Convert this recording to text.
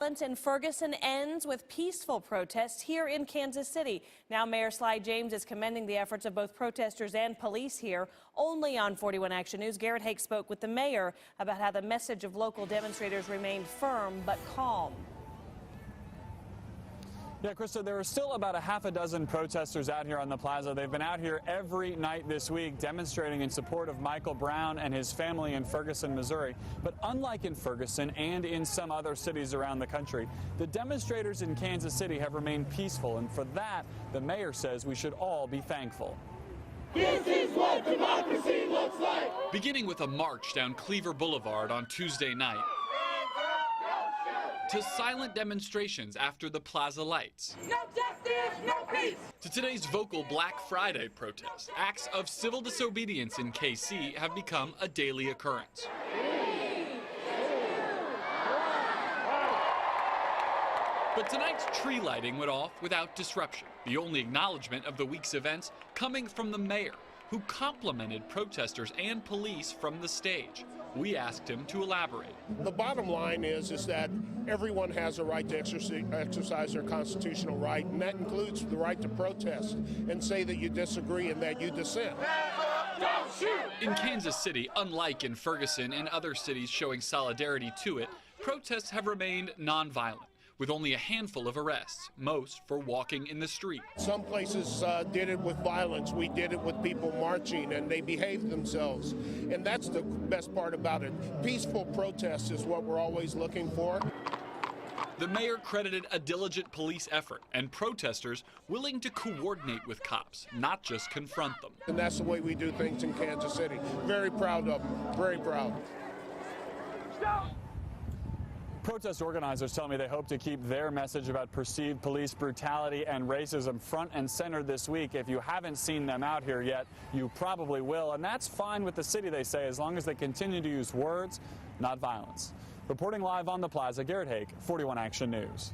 In Ferguson ends with peaceful protests here in Kansas City. Now Mayor Sly James is commending the efforts of both protesters and police here. Only on 41 Action News, Garrett Hake spoke with the mayor about how the message of local demonstrators remained firm but calm. Yeah, Krista, there are still about a half a dozen protesters out here on the plaza. They've been out here every night this week demonstrating in support of Michael Brown and his family in Ferguson, Missouri. But unlike in Ferguson and in some other cities around the country, the demonstrators in Kansas City have remained peaceful. And for that, the mayor says we should all be thankful. This is what democracy looks like. Beginning with a march down Cleaver Boulevard on Tuesday night, to silent demonstrations after the plaza lights. No justice, no peace. To today's vocal Black Friday protest, acts of civil disobedience in KC have become a daily occurrence. But tonight's tree lighting went off without disruption, the only acknowledgement of the week's events coming from the mayor, who complimented protesters and police from the stage. We asked him to elaborate. The bottom line is that everyone has a right to exercise their constitutional right, and that includes the right to protest and say that you disagree and that you dissent. In Kansas City, unlike in Ferguson and other cities showing solidarity to it, protests have remained nonviolent, with only a handful of arrests, most for walking in the street. Some places did it with violence. We did it with people marching, and they behaved themselves. And that's the best part about it. Peaceful protest is what we're always looking for. The mayor credited a diligent police effort and protesters willing to coordinate with cops, not just confront them. And that's the way we do things in Kansas City. Very proud of them, very proud. Protest organizers tell me they hope to keep their message about perceived police brutality and racism front and center this week. If you haven't seen them out here yet, you probably will. And that's fine with the city, they say, as long as they continue to use words, not violence. Reporting live on the plaza, Garrett Hake, 41 Action News.